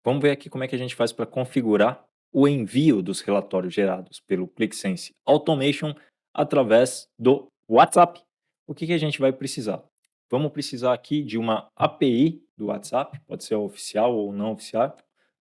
Vamos ver aqui como é que a gente faz para configurar o envio dos relatórios gerados pelo ClickSense Automation através do WhatsApp. O que a gente vai precisar? Vamos precisar aqui de uma API do WhatsApp, pode ser oficial ou não oficial.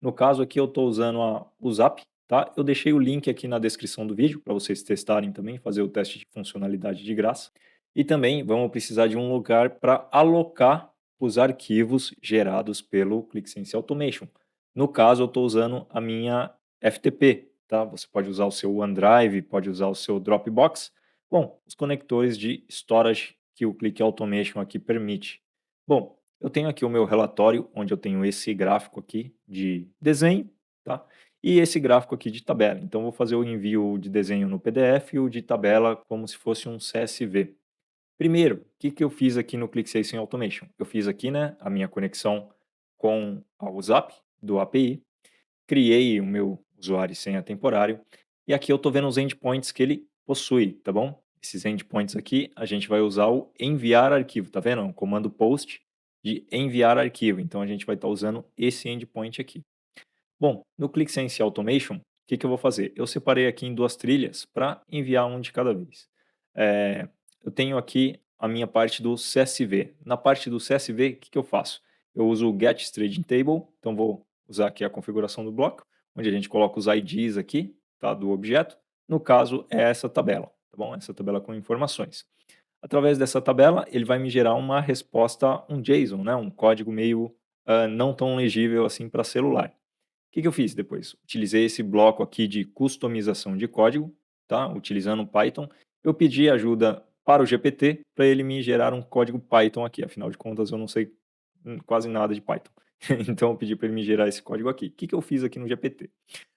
No caso aqui eu estou usando o Zap, tá? Eu deixei o link aqui na descrição do vídeo para vocês testarem também, fazer o teste de funcionalidade de graça. E também vamos precisar de um lugar para alocar os arquivos gerados pelo ClickSense Automation. No caso, eu estou usando a minha FTP, tá? Você pode usar o seu OneDrive, pode usar o seu Dropbox. Bom, os conectores de storage que o Click Automation aqui permite. Bom, eu tenho aqui o meu relatório, onde eu tenho esse gráfico aqui de desenho, tá? E esse gráfico aqui de tabela. Então, vou fazer o envio de desenho no PDF e o de tabela como se fosse um CSV. Primeiro, o que eu fiz aqui no ClickSense Automation? Eu fiz aqui, né, a minha conexão com o WhatsApp do API, criei o meu usuário e senha temporário, e aqui eu estou vendo os endpoints que ele possui, tá bom? Esses endpoints aqui, a gente vai usar o enviar arquivo, tá vendo? É um comando post de enviar arquivo, então a gente vai estar usando esse endpoint aqui. Bom, no ClickSense Automation, o que eu vou fazer? Eu separei aqui em duas trilhas para enviar um de cada vez. Eu tenho aqui a minha parte do CSV. Na parte do CSV, o que eu faço? Eu uso o Get Staging Table, então vou usar aqui a configuração do bloco, onde a gente coloca os IDs aqui, tá, do objeto. No caso, é essa tabela, tá bom? Essa tabela com informações. Através dessa tabela, ele vai me gerar uma resposta, um JSON, né? Um código meio não tão legível assim para celular. O que eu fiz depois? Utilizei esse bloco aqui de customização de código, tá? Utilizando o Python. Eu pedi ajuda para o GPT para ele me gerar um código Python aqui. Afinal de contas, eu não sei quase nada de Python. Então, eu pedi para ele me gerar esse código aqui. O que eu fiz aqui no GPT?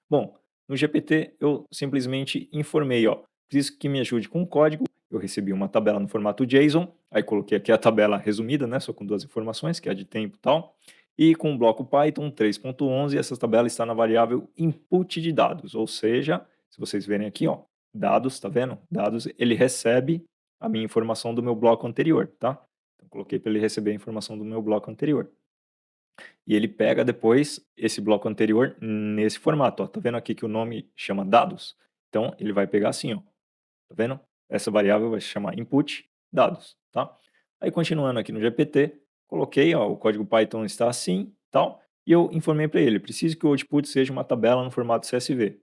Bom, no GPT eu simplesmente informei, ó, preciso que me ajude com o código. Eu recebi uma tabela no formato JSON, aí coloquei aqui a tabela resumida, né, só com duas informações, que é a de tempo e tal. E com o bloco Python 3.11, essa tabela está na variável input de dados, ou seja, se vocês verem aqui, ó, dados, tá vendo? Dados, ele recebe a minha informação do meu bloco anterior, tá? Então, coloquei para ele receber a informação do meu bloco anterior. E ele pega depois esse bloco anterior nesse formato, ó. Tá vendo aqui que o nome chama dados? Então, ele vai pegar assim, ó. Tá vendo? Essa variável vai se chamar input dados, tá? Aí, continuando aqui no GPT, coloquei, ó, o código Python está assim, tal, e eu informei para ele, preciso que o output seja uma tabela no formato CSV.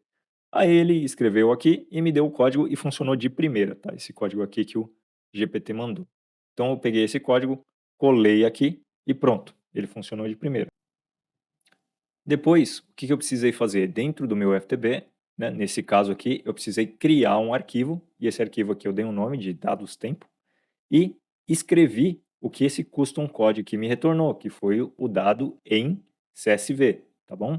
Aí ele escreveu aqui e me deu o código e funcionou de primeira, tá? Esse código aqui que o GPT mandou. Então, eu peguei esse código, colei aqui e pronto, ele funcionou de primeira. Depois, o que eu precisei fazer? Dentro do meu FTP, né, nesse caso aqui, eu precisei criar um arquivo, e esse arquivo aqui eu dei um nome de dados tempo, e escrevi o que esse custom code aqui me retornou, que foi o dado em CSV, tá bom?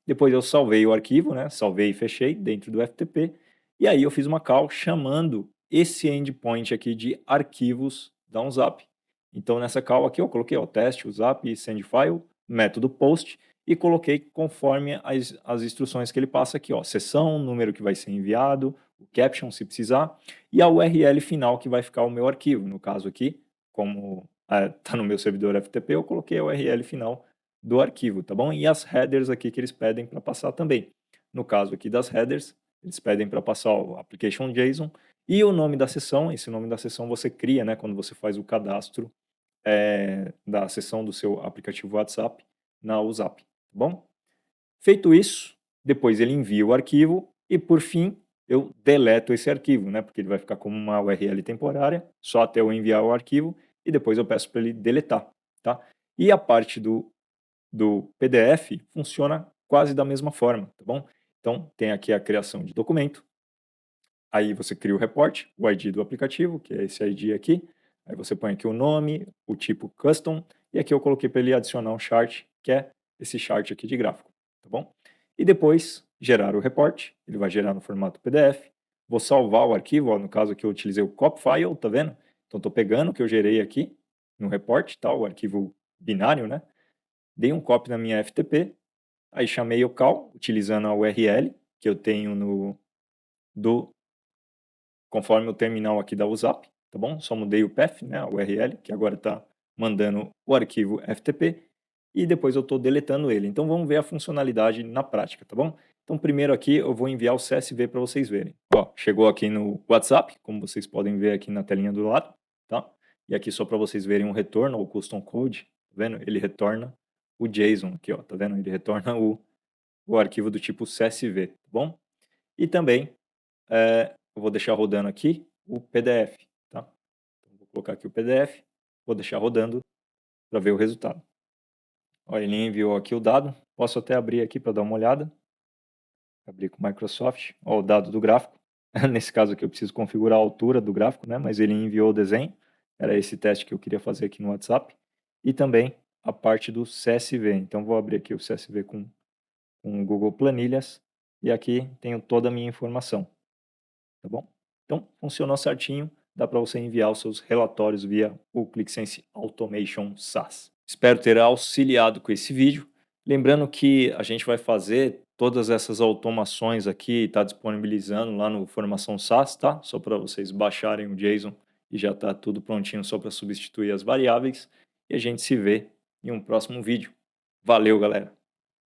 Depois eu salvei o arquivo, né, salvei e fechei dentro do FTP, e aí eu fiz uma call chamando esse endpoint aqui de arquivos da Unzap. Então nessa call aqui eu coloquei o teste, o zap, send file, método post, e coloquei conforme as instruções que ele passa aqui, ó, seção, número que vai ser enviado, o caption se precisar, e a URL final que vai ficar o meu arquivo. No caso aqui, como está no meu servidor FTP, eu coloquei a URL final do arquivo, tá bom? E as headers aqui que eles pedem para passar também. No caso aqui das headers, eles pedem para passar o application JSON e o nome da sessão. Esse nome da sessão você cria, né, quando você faz o cadastro da sessão do seu aplicativo WhatsApp na WhatsApp, tá bom? Feito isso, depois ele envia o arquivo e, por fim, eu deleto esse arquivo, né? Porque ele vai ficar como uma URL temporária, só até eu enviar o arquivo e depois eu peço para ele deletar, tá? E a parte do PDF funciona quase da mesma forma, tá bom? Então, tem aqui a criação de documento, aí você cria o reporte, o ID do aplicativo, que é esse ID aqui, aí você põe aqui o nome, o tipo custom, e aqui eu coloquei para ele adicionar um chart, que é esse chart aqui de gráfico, tá bom? E depois gerar o reporte, ele vai gerar no formato PDF, vou salvar o arquivo, ó, no caso aqui eu utilizei o cop file, tá vendo? Então estou pegando o que eu gerei aqui no report, tá? O arquivo binário, né? Dei um copy na minha FTP, aí chamei o call, utilizando a URL que eu tenho do conforme o terminal aqui da WhatsApp, tá bom? Só mudei o path, né, a URL, que agora está mandando o arquivo FTP, e depois eu estou deletando ele. Então vamos ver a funcionalidade na prática, tá bom? Então primeiro aqui eu vou enviar o CSV para vocês verem. Ó, chegou aqui no WhatsApp, como vocês podem ver aqui na telinha do lado, tá? E aqui só para vocês verem um retorno, o custom code, tá vendo? Ele retorna o JSON aqui, ó, tá vendo? Ele retorna o arquivo do tipo CSV, tá bom? E também eu vou deixar rodando aqui o PDF, tá? Então, vou colocar aqui o PDF, vou deixar rodando para ver o resultado. Ó, ele enviou aqui o dado, posso até abrir aqui para dar uma olhada. Abrir com o Microsoft, ó, o dado do gráfico. Nesse caso aqui eu preciso configurar a altura do gráfico, né? Mas ele enviou o desenho, era esse teste que eu queria fazer aqui no WhatsApp. E também a parte do CSV, então vou abrir aqui o CSV com o Google Planilhas, e aqui tenho toda a minha informação, tá bom? Então, funcionou certinho, dá para você enviar os seus relatórios via o ClickSense Automation SaaS. Espero ter auxiliado com esse vídeo. Lembrando que a gente vai fazer todas essas automações aqui, está disponibilizando lá no Formação SaaS, tá? Só para vocês baixarem o JSON e já está tudo prontinho só para substituir as variáveis. E a gente se vê em um próximo vídeo. Valeu, galera!